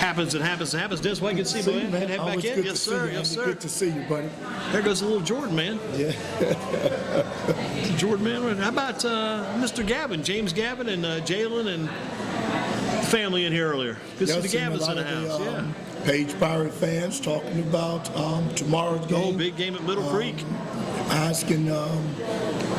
Happens. Dennis White, good to see you, man. Head back in. Yes, sir. Yes, sir. Good to see you, buddy. There goes the little Jordan man. Yeah. Jordan man. How about Mr. Gavin, James Gavin, and Jalen and family in here earlier? Good to see the Gavins in the house. Yeah. Page Pirate fans talking about tomorrow's game. Oh, big game at Middle Creek. Asking,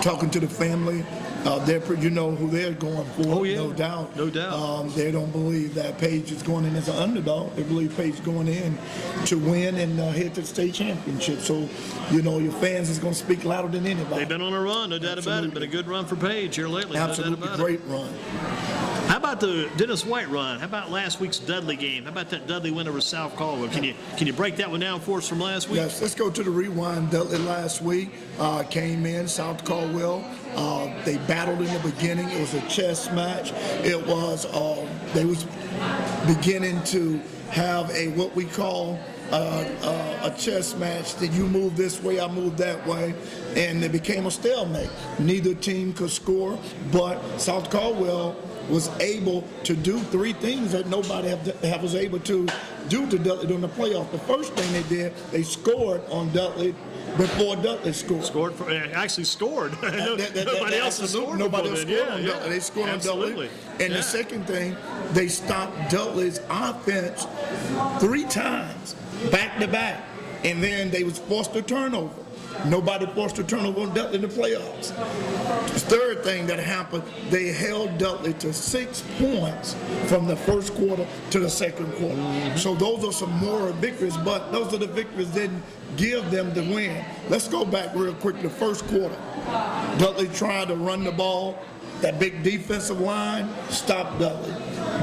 talking to the family. You know who they're going for, oh, yeah. No doubt. No doubt. They don't believe that Page is going in as an underdog. They believe Page is going in to win and head to the state championship. So, you know, your fans is going to speak louder than anybody. They've been on a run, no doubt about it. Been a good run for Page here lately. Absolutely, no doubt about great it. run. How about the Dennis White run? How about last week's Dudley game? How about that Dudley win over South Caldwell? Can you break that one down for us from last week? Yes, let's go to the rewind. Dudley last week came in, South Caldwell. They battled in the beginning. It was a chess match. It was, they was beginning to have what we call a chess match, that you move this way, I move that way, and it became a stalemate. Neither team could score, but South Caldwell was able to do three things that nobody was able to do to Dudley during the playoffs. The first thing they did, they scored on Dudley before Dudley scored. Actually scored. Nobody else scored. Nobody else scored on Dudley. They scored on Dudley. And the second thing, they stopped Dudley's offense 3 times back to back, and then they was forced a turnover. Nobody forced a turnover on Dudley in the playoffs. The third thing that happened, they held Dudley to 6 points from the first quarter to the second quarter. Mm-hmm. So those are some moral victories, but those are the victories that didn't give them the win. Let's go back real quick to the first quarter. Dudley tried to run the ball. That big defensive line stopped Dudley.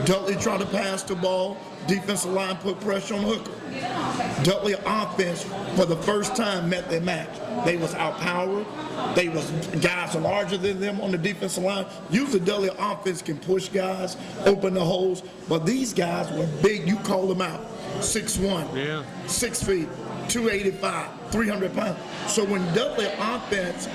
Dudley tried to pass the ball. Defensive line put pressure on Hooker. Dudley offense, for the first time, met their match. They was outpowered. They was guys larger than them on the defensive line. Usually Dudley offense can push guys, open the holes, but these guys were big. You call them out. 6'1", 6 feet, 285, 300 pounds. So when Dudley offense,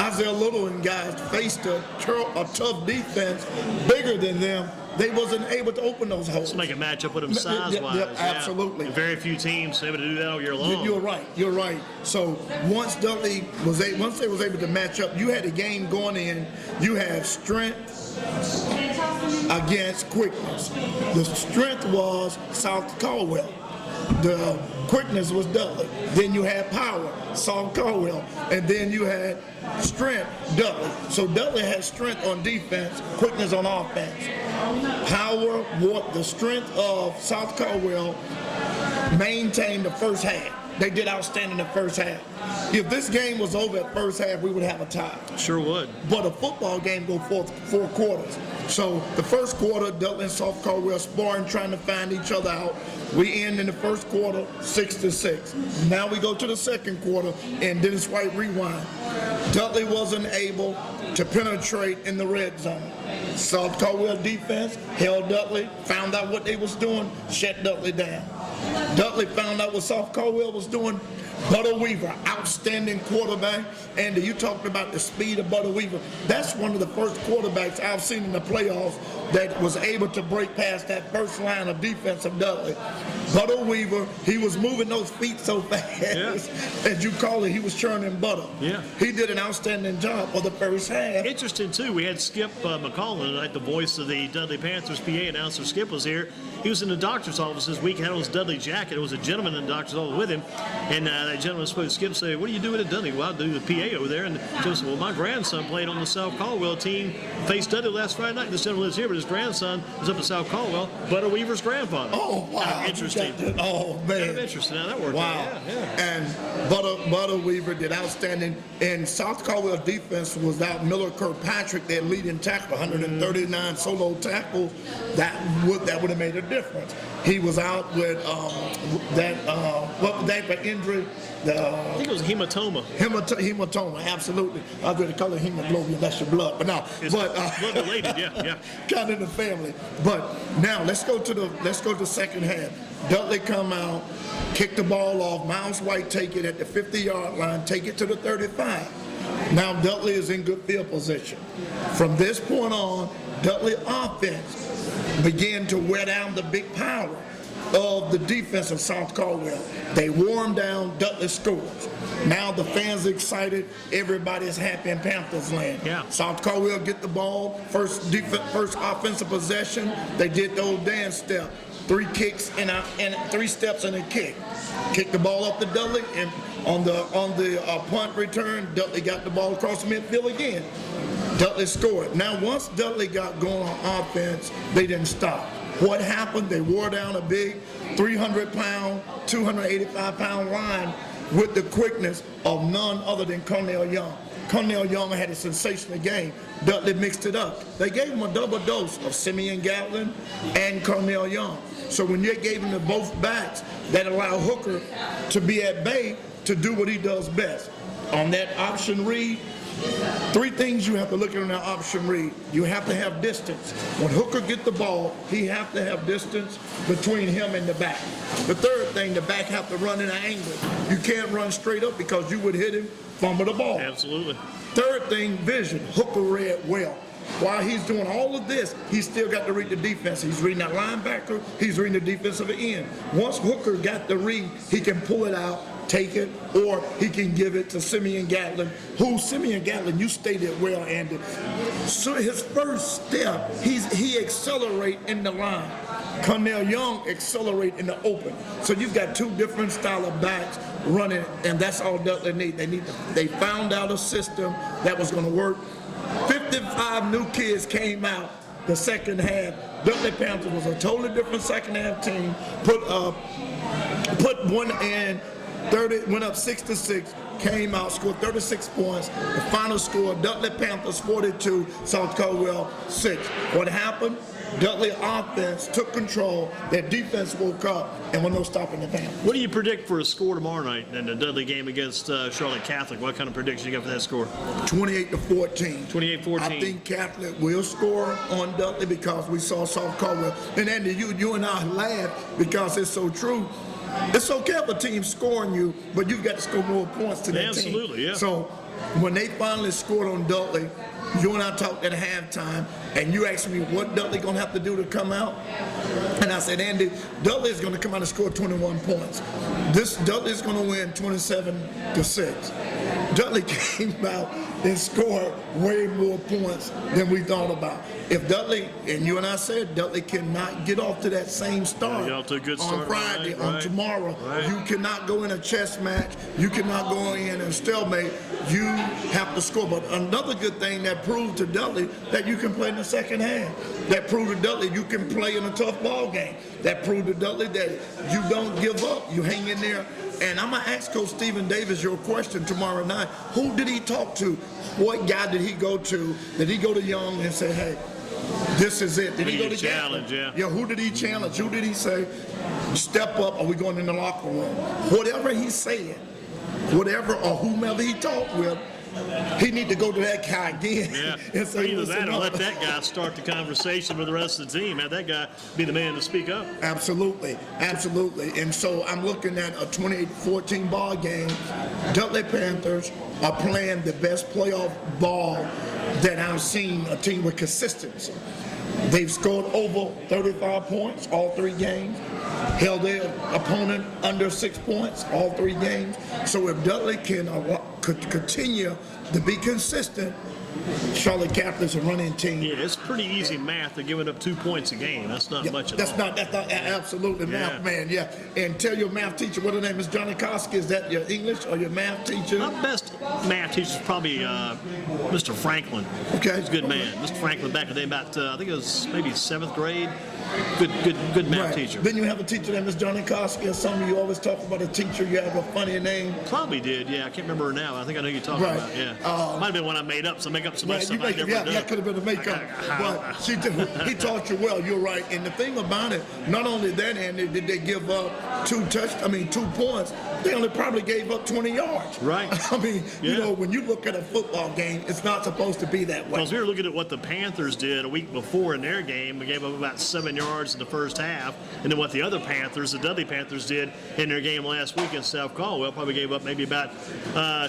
Isaiah Little and guys faced a tough defense bigger than them, they wasn't able to open those holes. Let's make a matchup with them size-wise. Absolutely. Very few teams able to do that all year long. You're right. So once they was able to match up, you had a game going in. You had strength against quickness. The strength was South Caldwell. The quickness was Dudley. Then you had power, South Caldwell, and then you had strength, Dudley. So Dudley had strength on defense, quickness on offense. Power, the strength of South Caldwell maintained the first half. They did outstanding the first half. If this game was over at first half, we would have a tie. Sure would. But a football game goes 4 quarters. So the first quarter, Dudley and South Caldwell sparring, trying to find each other out. We end in the first quarter 6-6. Now we go to the second quarter, and Dennis White rewind. Dudley wasn't able to penetrate in the red zone. South Caldwell defense held Dudley, found out what they was doing, shut Dudley down. Dudley found out what South Caldwell was doing. Butter Weaver, outstanding quarterback. And you talked about the speed of Butter Weaver. That's one of the first quarterbacks I've seen in the playoffs that was able to break past that first line of defense of Dudley. Butter Weaver, he was moving those feet so fast, as you call it, he was churning butter. Yeah. He did an outstanding job for the first half. Interesting, too. We had Skip McCollum tonight, the voice of the Dudley Panthers. PA announcer Skip was here. He was in the doctor's office this week, had on his Dudley jacket. It was a gentleman in the doctor's office with him. And that gentleman spoke to Skip and said, "What are you doing at Dudley?" "Well, I do the PA over there." And Skip said, "Well, my grandson played on the South Caldwell team, faced Dudley last Friday night. This gentleman lives here, but his grandson was up at South Caldwell, Butter Weaver's grandfather." Oh, wow. Kind of interesting. Oh, man. Kind of interesting how that worked out. Yeah. And Butter Weaver did outstanding. And South Caldwell defense was out Miller Kirkpatrick, their leading tackle, 139 solo tackles. That would have made a difference. He was out with what was that for injury? I think it was hematoma. Hematoma, absolutely. I was going to call it hemoglobin. That's your blood, but no. Blood related, yeah. Kind of in the family. But now let's go to the second half. Dudley come out, kick the ball off. Miles White take it at the 50-yard line, take it to the 35. Now Dudley is in good field position. From this point on, Dudley offense began to wear down the big power of the defense of South Caldwell. They wore them down. Dudley scores. Now the fans are excited. Everybody's happy in Panthers land. Yeah. South Caldwell get the ball. First offensive possession. They did the old dance step. 3 kicks and 3 steps and a kick. Kick the ball up to Dudley, and on the punt return, Dudley got the ball across midfield again. Dudley scored. Now, once Dudley got going on offense, they didn't stop. What happened? They wore down a big 300-pound, 285-pound line with the quickness of none other than Cornell Young. Cornell Young had a sensational game. Dudley mixed it up. They gave him a double dose of Simeon Gatlin and Cornell Young. So when you gave him to both backs, that allowed Hooker to be at bay to do what he does best. On that option read, 3 things you have to look at on that option read. You have to have distance. When Hooker get the ball, he have to have distance between him and the back. The third thing, the back have to run in an angle. You can't run straight up because you would hit him, fumble the ball. Absolutely. Third thing, vision. Hooker read well. While he's doing all of this, he's still got to read the defense. He's reading that linebacker. He's reading the defensive end. Once Hooker got the read, he can pull it out, take it, or he can give it to Simeon Gatlin, who Simeon Gatlin, you stated well, Andy. So his first step, he accelerate in the line. Cornell Young accelerate in the open. So you've got 2 different style of backs running, and that's all Dudley need. They found out a system that was going to work. 55 new kids came out the second half. Dudley Panthers was a totally different second half team. Put one in 30, went up 6-6, came out, scored 36 points. The final score, Dudley Panthers 42, South Caldwell 6. What happened? Dudley offense took control. Their defense woke up, and we're no stopping the Panthers. What do you predict for a score tomorrow night in the Dudley game against Charlotte Catholic? What kind of prediction you got for that score? 28-14. 28-14. I think Catholic will score on Dudley because we saw South Caldwell. And Andy, you and I laugh because it's so true. It's okay if a team's scoring you, but you've got to score more points to that team. Absolutely, yeah. So when they finally scored on Dudley, you and I talked at halftime, and you asked me what Dudley going to have to do to come out. And I said, Andy, Dudley is going to come out and score 21 points. Dudley is going to win 27-6. Dudley came out and scored way more points than we thought about. If Dudley, and you and I said, Dudley cannot get off to that same start Get off to a good start on Friday, right. on tomorrow. Right. You cannot go in a chess match. You cannot go in and stalemate. You have to score. But another good thing that proved to Dudley that you can play in the second half. That proved to Dudley you can play in a tough ball game. That proved to Dudley that you don't give up. You hang in there. And I'm going to ask Coach Stephen Davis your question tomorrow night. Who did he talk to? What guy did he go to? Did he go to Young and say, hey, this is it? Did he go to challenge? Yeah, who did he challenge? Who did he say, step up, or we going in the locker room? Whatever he said, whatever or whomever he talked with, he need to go to that guy again. Yeah. And say, Either that or let that guy start the conversation with the rest of the team. Have that guy be the man to speak up. Absolutely, absolutely. And so I'm looking at a 28-14 ball game. Dudley Panthers are playing the best playoff ball that I've seen, a team with consistency. They've scored over 35 points all 3 games, held their opponent under 6 points all 3 games. So if Dudley could continue to be consistent, Charlotte Catholic's a running team. Yeah, it's pretty easy math. They're giving up 2 points a game. That's not much at all. That's not absolutely math, man. Yeah. And tell your math teacher what her name is. Johnny Koski. Is that your English or your math teacher? My best math teacher is probably Mr. Franklin. Okay. He's a good man. Mr. Franklin back in the day, about I think it was maybe 7th grade. Good math teacher. Then you have a teacher named Miss Johnny Koski, or something. You always talk about a teacher. You have a funny name. Probably did. Yeah, I can't remember her now. I think I know who you're talking about. Yeah. Might have been one I made up. So make up so much stuff I never done. That could have been a makeup. But he taught you well. You're right. And the thing about it, not only that, Andy, did they give up 2 points. They only probably gave up 20 yards. Right. I mean, you know, when you look at a football game, it's not supposed to be that way. Because we were looking at what the Panthers did a week before in their game. We gave up about 7 37 yards in the first half, and then what the other Panthers, the Dudley Panthers, did in their game last week in South Caldwell, probably gave up maybe about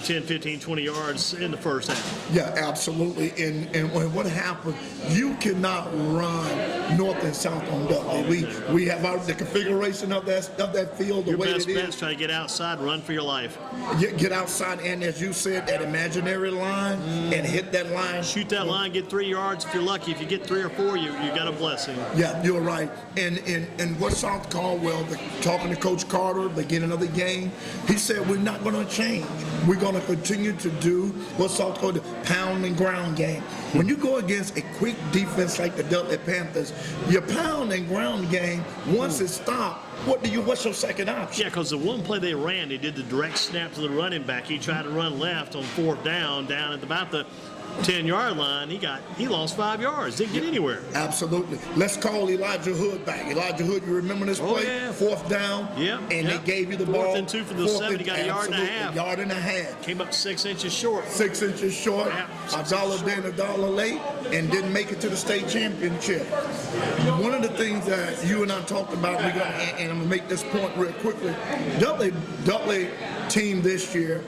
10, 15, 20 yards in the first half. Yeah, absolutely. And what happened, you cannot run north and south on Dudley. We have the configuration of that field, the Your way best it bet is. is try to get outside, run for your life. Get outside, and as you said, that imaginary line and hit that line. Shoot that line, get 3 yards if you're lucky. If you get 3 or 4, you got a blessing. Yeah, you're right. And what South Caldwell, talking to Coach Carter, beginning of the game, he said we're not going to change. We're going to continue to do what South Caldwell, pound and ground game. When you go against a quick defense like the Dudley Panthers, your pound and ground game, once it stopped, what's your second option? Yeah, because the one play they ran, they did the direct snap to the running back. He tried to run left on 4th down at about the 10-yard line. He lost 5 yards. Didn't get anywhere. Absolutely. Let's call Elijah Hood back. Elijah Hood, you remember this play? Yeah. 4th down. Yeah. And they gave you the ball. 4th and 2 from the 7. He got a yard and a half. Yard and a half. Came up 6 inches short. 6 inches short. Yeah, $1 then, $1 late, and didn't make it to the state championship. One of the things that you and I talked about, and I'm going to make this point real quickly. Dudley team this year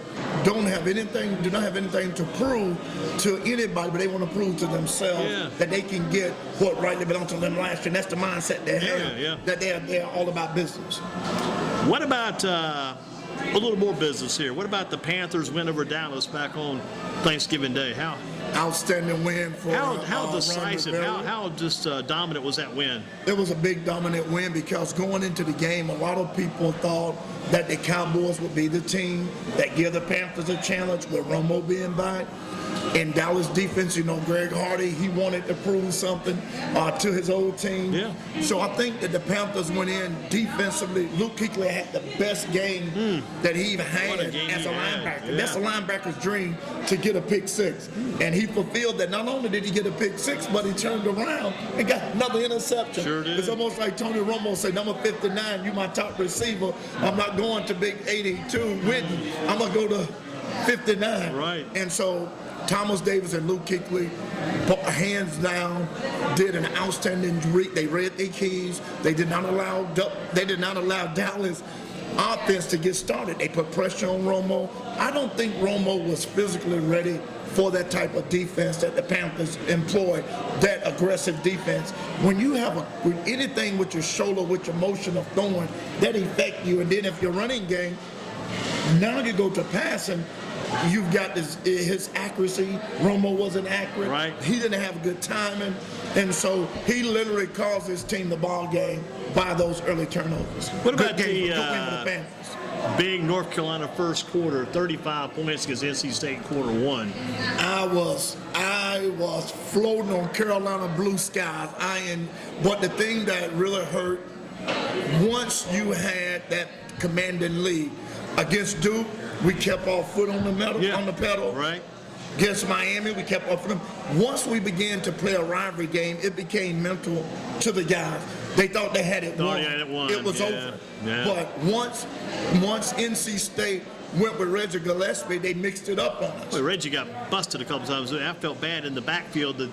do not have anything to prove to anybody, but they want to prove to themselves that they can get what rightly belongs to them last year. And that's the mindset they have, that they're all about business. What about a little more business here? What about the Panthers win over Dallas back on Thanksgiving Day? How outstanding win for how decisive, how just dominant was that win? It was a big dominant win because going into the game, a lot of people thought that the Cowboys would be the team that give the Panthers a challenge with Romo being back. And Dallas defense, Greg Hardy, he wanted to prove something to his old team. Yeah. So I think that the Panthers went in defensively. Luke Kuechly had the best game that he even had as a linebacker. Yeah. That's a linebacker's dream, to get a pick six. And he fulfilled that. Not only did he get a pick six, but he turned around and got another interception. Sure did. It's almost like Tony Romo said, number 59, you my top receiver. I'm not going to big 82 Whitney. I'm going to go to 59. Right. And so Thomas Davis and Luke Kuechly, hands down, did an outstanding read. They read their keys. They did not allow Dallas offense to get started. They put pressure on Romo. I don't think Romo was physically ready for that type of defense that the Panthers employ, that aggressive defense. When you have anything with your shoulder, with your motion of throwing, that affect you. And then if you're running game, now you go to passing, you've got his accuracy. Romo wasn't accurate. Right. He didn't have good timing. And so he literally caused his team the ball game by those early turnovers. What about good win for the the Panthers. big North Carolina first quarter, 35 points against NC State quarter 1? I was floating on Carolina blue skies. But the thing that really hurt, once you had that commanding lead against Duke, we kept our foot on the pedal. Right. Against Miami, we kept our foot. Once we began to play a rivalry game, it became mental to the guys. They thought they had it won. It was over. Yeah. But once NC State went with Reggie Gillespie, they mixed it up on us. Well, Reggie got busted a couple times. I felt bad in the backfield. The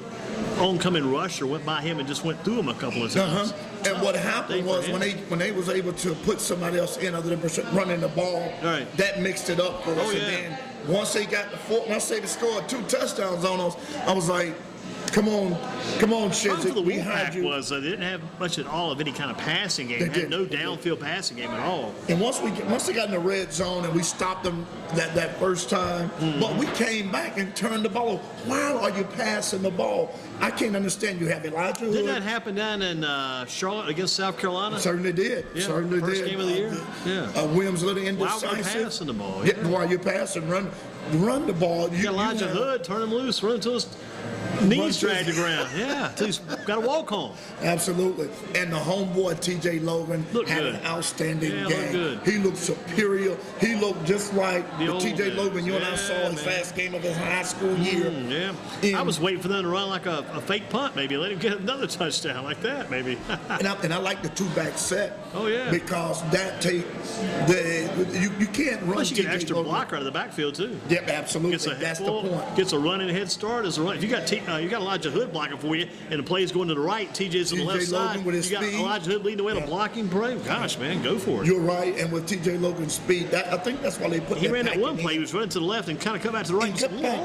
oncoming rusher went by him and just went through him a couple of times. And what happened was when they was able to put somebody else in other than running the ball, that mixed it up for us. And then once they scored 2 touchdowns on us, I was like, come on, Shizzy. The Wolfpack was they didn't have much at all of any kind of passing game. They had no downfield passing game at all. And once they got in the red zone and we stopped them that first time, but we came back and turned the ball. Why are you passing the ball? I can't understand. You have Elijah Hood. Didn't that happen down in Charlotte against South Carolina? Certainly did. Yeah, certainly first did. game of the year. Williams a little indecisive. While we're passing the ball. While you're passing, run the ball. You got Elijah Hood, turn him loose, run until his knees drag the ground. Yeah, until he's got to walk home. Absolutely. And the homeboy, T.J. Logan, had an outstanding game. Good. He looked superior. He looked just like the T.J. Logan you and I saw his last game of his high school year. I was waiting for them to run like a fake punt, maybe. Let him get another touchdown like that, maybe. and I like the 2-back set. Oh, yeah. Because that you can't run. Plus, you get an TJ extra Logan. blocker out of the backfield, too. Yep, absolutely. That's the point. Gets a running head start. If you got you got Elijah Hood blocking for you, and the play's going to the right. TJ's on the left side. With his you got speed. Elijah Hood leading the way in a blocking play. Gosh, man, go for it. You're right, and with TJ Logan's speed, I think that's why they put. He ran that one in. play. He was running to the left and kind of cut back to the right. Cut back.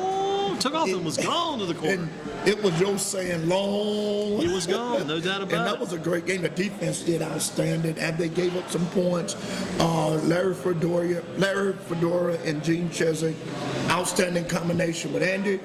Took off and was gone to the corner. And it was Joe saying long. He was gone, no doubt about it. And that was a great game. The defense did outstanding, and they gave up some points. Larry Fedora, and Gene Cheswick, outstanding combination. But Andy,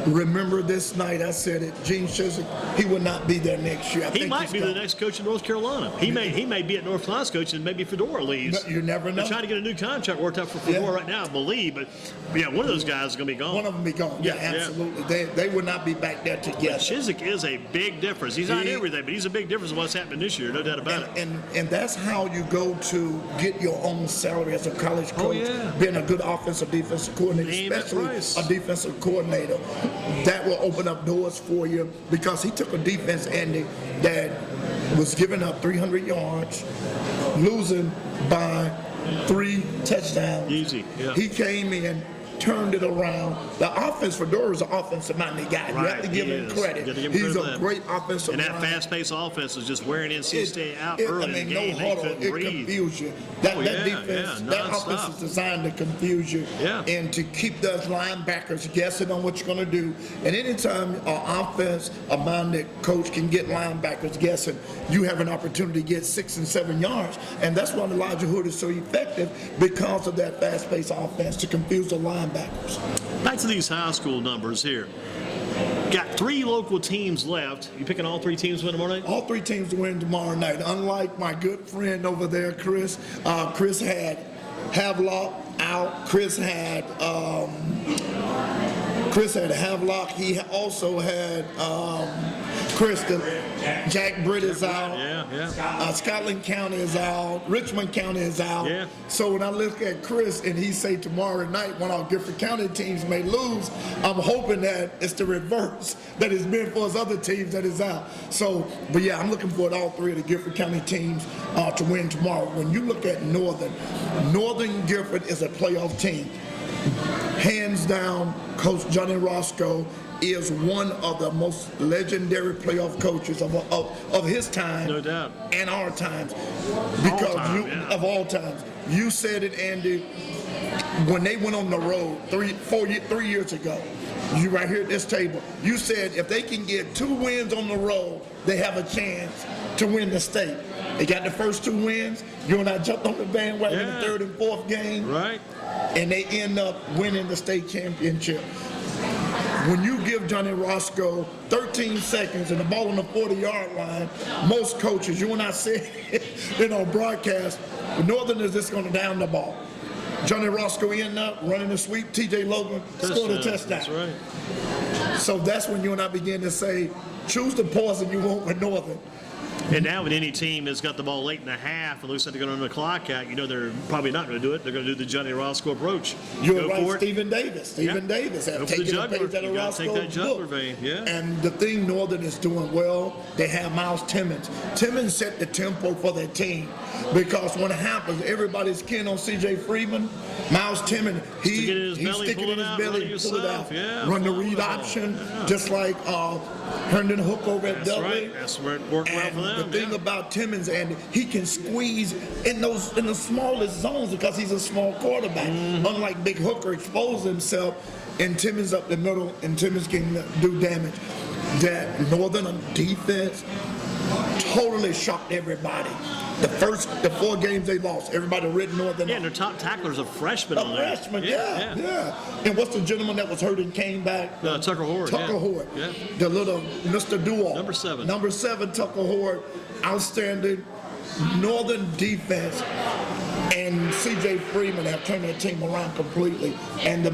remember this night, I said it. Gene Cheswick, he will not be there next year. He might be the next coach in North Carolina. He may be at North Carolina's coach, and maybe Fedora leaves. But you never know. They're trying to get a new contract worked out for Fedora right now, I believe. But yeah, one of those guys is going to be gone. One of them be gone. Yeah, absolutely. They will not be back there together. Chiswick is a big difference. He's not everything, but he's a big difference in what's happening this year, no doubt about it. And that's how you go to get your own salary as a college coach, being a good offensive defensive coordinator, especially a defensive coordinator. That will open up doors for you, because he took a defense, Andy, that was giving up 300 yards, losing by 3 touchdowns. Easy, yeah. He came in, turned it around. The offense, Fedora is an offensive-minded guy. Right, you have to give him credit. He's a great offensive mind. And that fast-paced offense is just wearing NC State out early in the game. No huddle, it confuse you. That defense, that offense is designed to confuse you and to keep those linebackers guessing on what you're going to do. And anytime an offense, a minded coach can get linebackers guessing, you have an opportunity to get 6 and 7 yards. And that's why Elijah Hood is so effective, because of that fast-paced offense to confuse the linebackers. Back to these high school numbers here. Got 3 local teams left. You picking all 3 teams to win tomorrow night? All 3 teams to win tomorrow night. Unlike my good friend over there, Chris. Chris had Havelock out. Chris had Havelock. He also had Jack Britt is out. Scotland County is out. Richmond County is out. So when I look at Chris and he say tomorrow night one of our Gifford County teams may lose, I'm hoping that it's the reverse that it's been for his other teams that is out. So, but yeah, I'm looking for all 3 of the Gifford County teams to win tomorrow. When you look at Northern Gifford is a playoff team. Hands down, Coach Johnny Roscoe is one of the most legendary playoff coaches of his time, no doubt, and our times, because of all times. You said it, Andy, when they went on the road 3 years ago. You right here at this table. You said if they can get 2 wins on the road, they have a chance to win the state. They got the first 2 wins. You and I jumped on the bandwagon in the 3rd and 4th game, right? And they end up winning the state championship. When you give Johnny Roscoe 13 seconds and the ball on the 40-yard line, most coaches, you and I said in our broadcast, the Northern is just going to down the ball. Johnny Roscoe ended up running the sweep. TJ Logan scored a touchdown. That's right. So that's when you and I begin to say, choose the poison you want with Northern. And now when any team has got the ball late in the half and looks like they're going to run the clock out, you know they're probably not going to do it. They're going to do the Johnny Roscoe approach. You're right, Stephen Davis. Stephen Davis has taken a page out of Roscoe's book. Vein. Yeah. And the thing Northern is doing well, they have Miles Timmons. Timmons set the tempo for their team, because when it happens, everybody's keen on C.J. Freeman. Miles Timmons, he's sticking in his belly, pull it out, run the read option, just like Herndon Hook over at Dudley. That's where it worked well for them. The thing about Timmons, and he can squeeze in the smallest zones because he's a small quarterback. Unlike Big Hooker, expose himself, and Timmons up the middle, and Timmons can do damage. That Northern defense totally shocked everybody. The 4 games they lost, everybody read Northern. Yeah, and their top tackler's a freshman on there. Freshman, yeah. And what's the gentleman that was hurt and came back? Tucker Horde. Tucker Horde. Yeah. The little Mr. Duo. Number 7. Number 7, Tucker Horde. Outstanding. Northern defense and C.J. Freeman have turned their team around completely. And the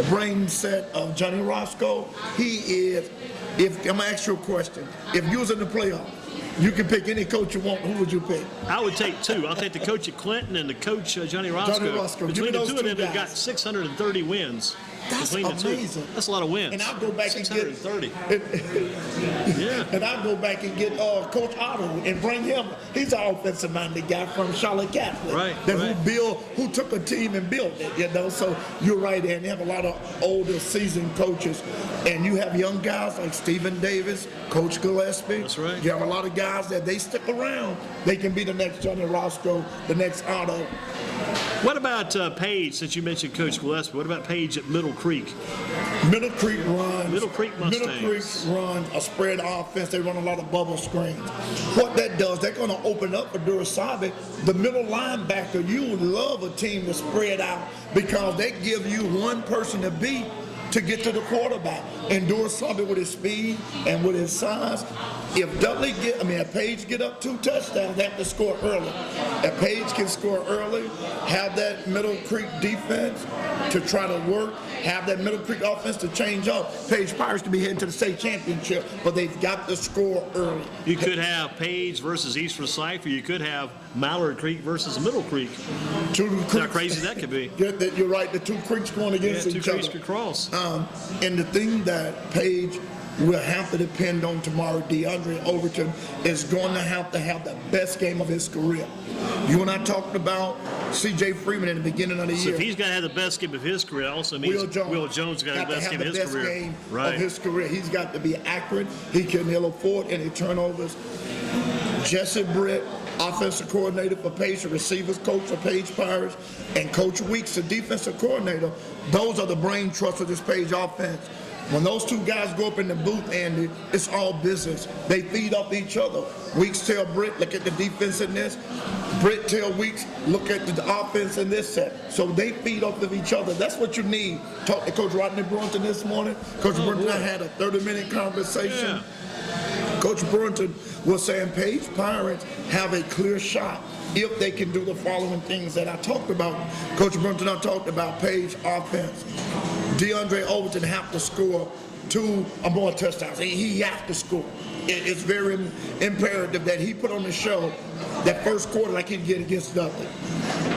brain set of Johnny Roscoe, he is, I'm going to ask you a question. If you was in the playoff, you can pick any coach you want. Who would you pick? I would take 2. I'll take the coach at Clinton and the coach Johnny Roscoe. Johnny Roscoe. Between the 2 of them, they've got 630 wins. That's between the amazing. two. That's a lot of wins. And I'll go back 630. And I'll go back and get Coach Otto and bring him. He's an offensive minded guy from Charlotte Catholic. Right. Who took a team and built it, So you're right, and they have a lot of older seasoned coaches. And you have young guys like Stephen Davis, Coach Gillespie. That's right. You have a lot of guys that they stick around. They can be the next Johnny Roscoe, the next Otto. What about Page, since you mentioned Coach Gillespie? What about Page at Middle Creek? Middle Creek runs. Middle Creek Mustangs. Middle Creek runs a spread offense. They run a lot of bubble screens. What that does, they're going to open up for Durasabe. The middle linebacker, you would love a team to spread out because they give you one person to beat to get to the quarterback. And Durasabe with his speed and with his size, if Page get up 2 touchdowns, they have to score early. If Page can score early, have that Middle Creek defense to try to work, have that Middle Creek offense to change up. Page Pirates to be heading to the state championship, but they've got to score early. You could have Page versus East Forsyth, or you could have Mallard Creek versus Middle Creek. How crazy that could be. You're right, the 2 creeks going against each other. 2 creeks could cross. And the thing that Page will have to depend on tomorrow, DeAndre Overton is going to have the best game of his career. You and I talked about C.J. Freeman in the beginning of the year. So if he's got to have the best game of his career, it also means Will Jones got to have the best game of his career. Of his career. He's got to be accurate. He'll afford any turnovers. Jesse Britt, offensive coordinator for Page, the receivers coach for Page Pirates, and Coach Weeks, the defensive coordinator. Those are the brain trusts of this Page offense. When those 2 guys go up in the booth, Andy, it's all business. They feed off each other. Weeks tell Britt, look at the defense in this. Britt tell Weeks, look at the offense in this set. So they feed off of each other. That's what you need. Talked to Coach Rodney Brunton this morning. Coach Brunton and I had a 30-minute conversation. Yeah. Coach Brunton was saying Page Pirates have a clear shot if they can do the following things that I talked about. Coach Brunton and I talked about Page offense. DeAndre Overton have to score 2 or more touchdowns. He has to score. It's very imperative that he put on the show that first quarter like he did against Dudley.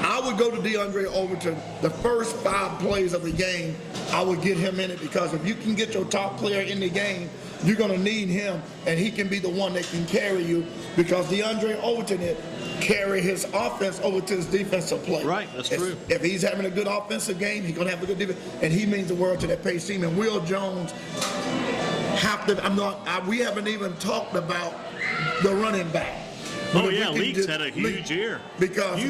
I would go to DeAndre Overton, the first 5 plays of the game, I would get him in it because if you can get your top player in the game, you're going to need him, and he can be the one that can carry you because DeAndre Overton carry his offense over to his defensive play. Right, that's true. If he's having a good offensive game, he's going to have a good defense, and he means the world to that Page team. And Will Jones we haven't even talked about the running back. Leaks had a huge year. Because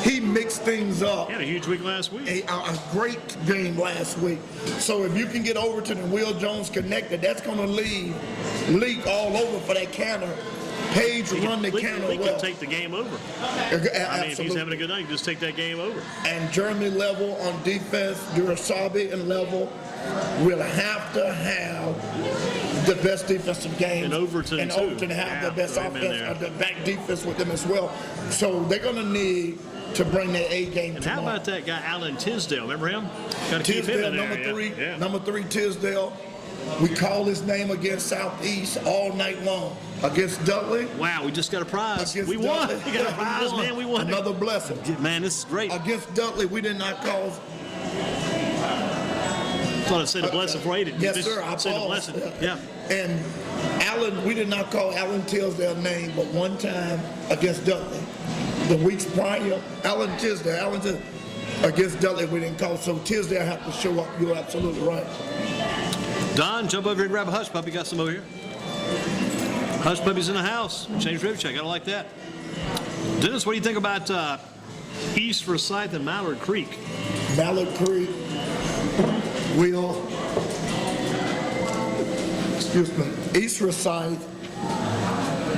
he mixed things up. He had a huge week last week. A great game last week. So if you can get Overton and Will Jones connected, that's going to leave Leak all over for that counter. Page run the counter well. Can take the game over. If he's having a good night, you can just take that game over. And Jeremy Level on defense, Durasabe and Level will have to have the best defensive game. And Overton have the best offense, the back defense with them as well. So they're going to need to bring their A game and tomorrow. How about that guy, Alan Tisdale? Remember him? Got to keep him in there. Number 3, Tisdale. We call his name against Southeast all night long. Against Dudley. Wow, we just got a prize. We won. We got a prize, man. We won. Another blessing. Man, this is great. Against Dudley, we did not cause. I thought I'd say the blessing for 8. Yes, sir. I say the blessing. Yeah. And Alan, we did not call Alan Tisdale's name, but one time against Dudley. The weeks prior, Alan Tisdale, against Dudley, we didn't call. So Tisdale have to show up. You're absolutely right. Don, jump over here and grab a hush puppy. Got some over here. Hush puppies in the house. Change rib check. I don't like that. Dennis, what do you think about East Forsyth and Mallard Creek? Mallard Creek will, East Forsyth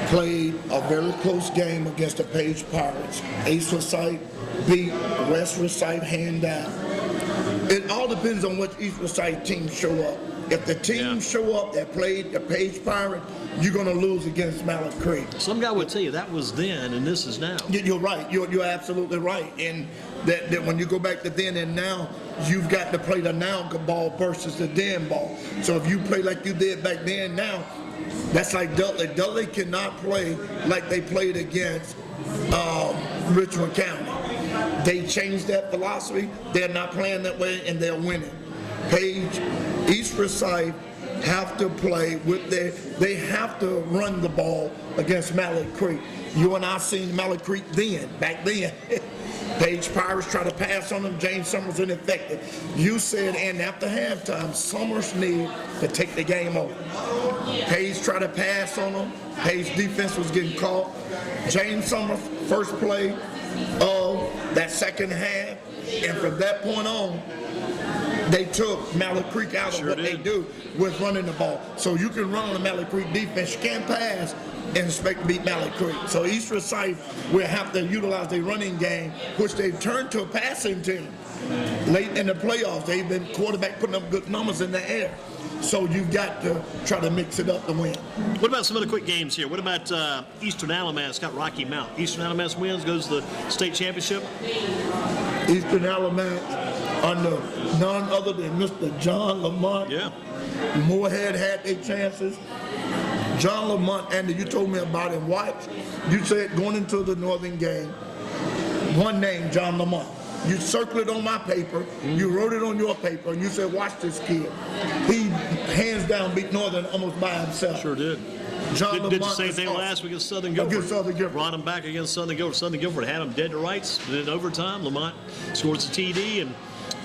played a very close game against the Page Pirates. East Forsyth beat West Forsyth hand down. It all depends on which East Forsyth team show up. If the team show up that played the Page Pirates, you're going to lose against Mallard Creek. Some guy would tell you that was then and this is now. You're right. You're absolutely right. And that when you go back to then and now, you've got to play the now ball versus the then ball. So if you play like you did back then now, that's like Dudley. Dudley cannot play like they played against Richmond County. They changed that philosophy. They're not playing that way, and they're winning. Page, East Forsyth have to play with they have to run the ball against Mallard Creek. You and I seen Mallard Creek back then. Page Pirates try to pass on them. James Summers ineffective. You said, and after halftime, Summers need to take the game over. Page tried to pass on them. Page defense was getting caught. James Summers, first play of that second half, and from that point on, they took Mallard Creek out of what they do with running the ball. So you can run on the Mallard Creek defense. You can't pass and expect to beat Mallard Creek. So East Forsyth will have to utilize their running game, which they've turned to a passing team. Late in the playoffs, they've been quarterback putting up good numbers in the air. So you've got to try to mix it up to win. What about some other quick games here? What about Eastern Alamance got Rocky Mount? Eastern Alamance wins, goes to the state championship. Eastern Alamance under none other than Mr. John Lamont. Yeah. Moorhead had their chances. John Lamont, Andy, you told me about him. Watch. You said going into the Northern game, one name, John Lamont. You circled it on my paper. You wrote it on your paper, and you said, watch this kid. He hands down beat Northern almost by himself. Sure did. John Did the same thing last week against Southern Guilford. Against Southern Guilford. Brought him back against Southern Guilford. Southern Guilford had him dead to rights. Then in overtime, Lamont scores a TD, and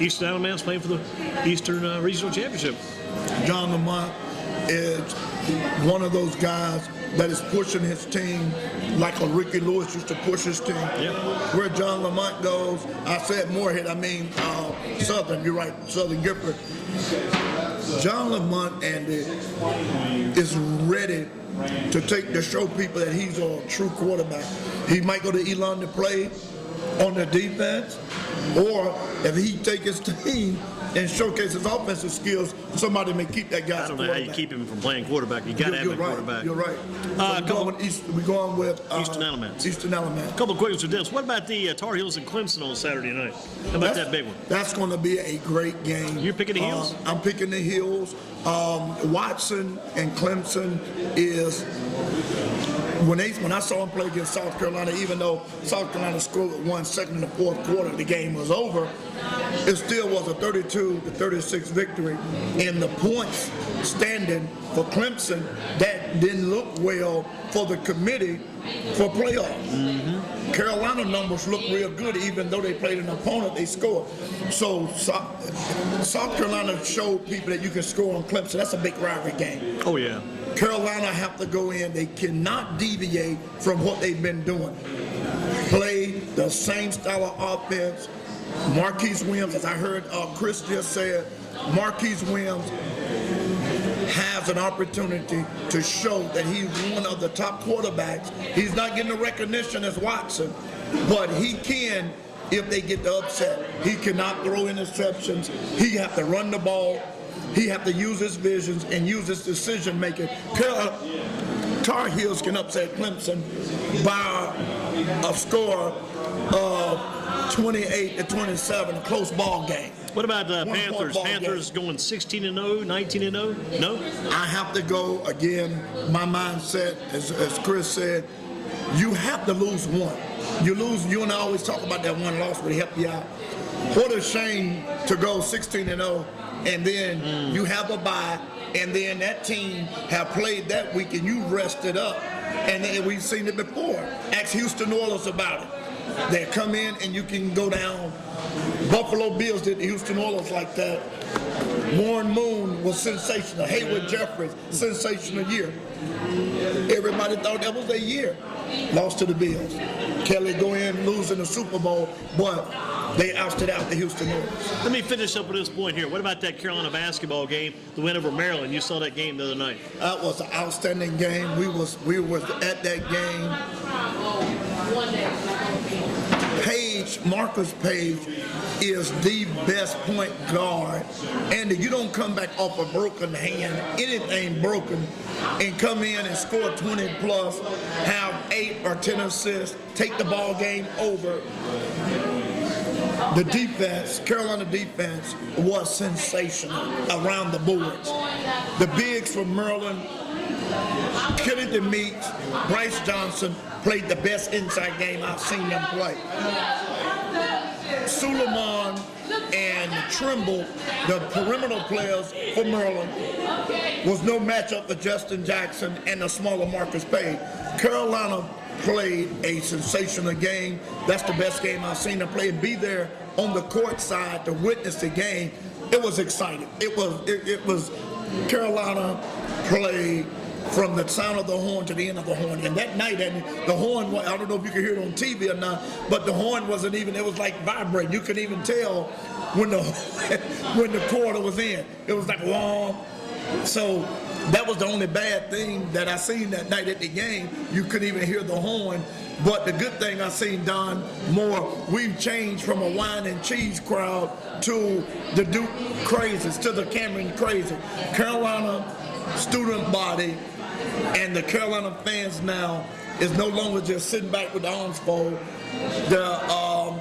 Eastern Alamance playing for the Eastern Regional Championship. John Lamont is one of those guys that is pushing his team like a Ricky Lewis used to push his team. Yeah. Where John Lamont goes, I said Moorhead, I mean Southern, you're right, Southern Guilford. John Lamont, Andy, is ready to show people that he's a true quarterback. He might go to Elon to play on the defense, or if he take his team and showcase his offensive skills, somebody may keep that guy. I don't know how you keep him from playing quarterback. You got to have a quarterback. You're right. So we're going with Eastern Alamance. Eastern Alamance. A couple of quick ones for this. What about the Tar Heels and Clemson on Saturday night? How about that big one? That's going to be a great game. You're picking the Heels? I'm picking the Heels. Watson and Clemson is. When I saw him play against South Carolina, even though South Carolina scored 1 second in the fourth quarter, the game was over. It still was a 32-36 victory. And the points standing for Clemson, that didn't look well for the committee for playoffs. Mm-hmm. Carolina numbers look real good, even though they played an opponent, they scored. So South Carolina showed people that you can score on Clemson. That's a big rivalry game. Oh, yeah. Carolina have to go in. They cannot deviate from what they've been doing. Play the same style of offense. Marquise Williams, as I heard Chris just said, Marquise Williams has an opportunity to show that he's one of the top quarterbacks. He's not getting the recognition as Watson, but he can if they get the upset. He cannot throw interceptions. He have to run the ball. He have to use his visions and use his decision making. Tar Heels can upset Clemson by a score of 28-27, close ball game. What about the Panthers? Panthers going 16-0, 19-0? No? I have to go again. My mindset, as Chris said, you have to lose one. You lose. You and I always talk about that one loss, but it helped you out. What a shame to go 16-0. And then you have a bye, and then that team have played that week, and you rested up. And then we've seen it before. Ask Houston Oilers about it. They come in, and you can go down. Buffalo Bills did the Houston Oilers like that. Warren Moon was sensational. Hayward Jeffries, sensational year. Everybody thought that was their year. Lost to the Bills. Kelly go in, losing the Super Bowl, but they ousted out the Houston Oilers. Let me finish up with this point here. What about that Carolina basketball game, the win over Maryland? You saw that game the other night. That was an outstanding game. We was at that game. Marcus Page is the best point guard. And you don't come back off a broken hand, anything broken, and come in and score 20 plus, have 8 or 10 assists, take the ball game over. The defense, Carolina defense, was sensational around the boards. The bigs from Maryland, Kennedy Meeks, Bryce Johnson played the best inside game I've seen them play. Suleiman and Trimble, the perimeter players for Maryland, was no matchup for Justin Jackson and the smaller Marcus Payne. Carolina played a sensational game. That's the best game I've seen them play, and be there on the court side to witness the game. It was exciting. It was Carolina played from the sound of the horn to the end of the horn. And that night, and the horn, I don't know if you could hear it on TV or not, but the horn wasn't even, it was like vibrating. You couldn't even tell when the quarter was in. It was like long. So that was the only bad thing that I seen that night at the game. You couldn't even hear the horn. But the good thing I seen, Don, more, we've changed from a wine and cheese crowd to the Duke crazies, to the Cameron crazy. Carolina student body and the Carolina fans now is no longer just sitting back with the arms folded. The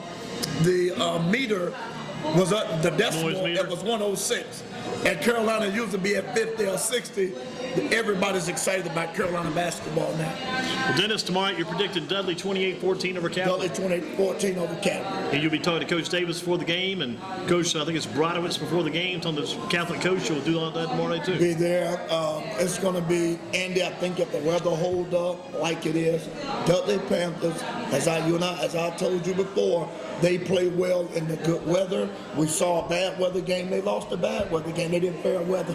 meter was up, the decimal, it was 106. And Carolina used to be at 50 or 60. Everybody's excited about Carolina basketball now. Well, Dennis, tomorrow you're predicting Dudley 28-14 over Catholic. Dudley 28-14 over Catholic. And you'll be talking to Coach Davis before the game, and Coach, I think it's Brodowitz before the game. On the Catholic coach, you'll do all that tomorrow night too. Be there. It's going to be Andy. I think if the weather hold up like it is, Dudley Panthers, as I told you before, they play well in the good weather. We saw a bad weather game. They lost a bad weather game. They didn't fair weather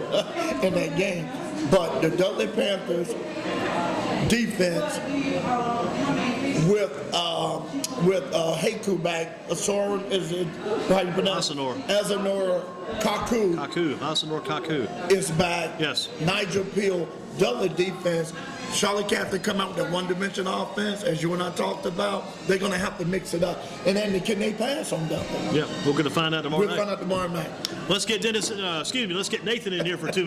in that game. But the Dudley Panthers defense with Haku back, Asaur, is it how you pronounce it? Asanor Kaku is back. Yes. Nigel Peel, Dudley defense. Charlotte Catholic come out with that one-dimensional offense, as you and I talked about. They're going to have to mix it up. And then can they pass on Dudley? Yeah, we're going to find out tomorrow night. We'll find out tomorrow night. Let's get Nathan in here for 2 minutes.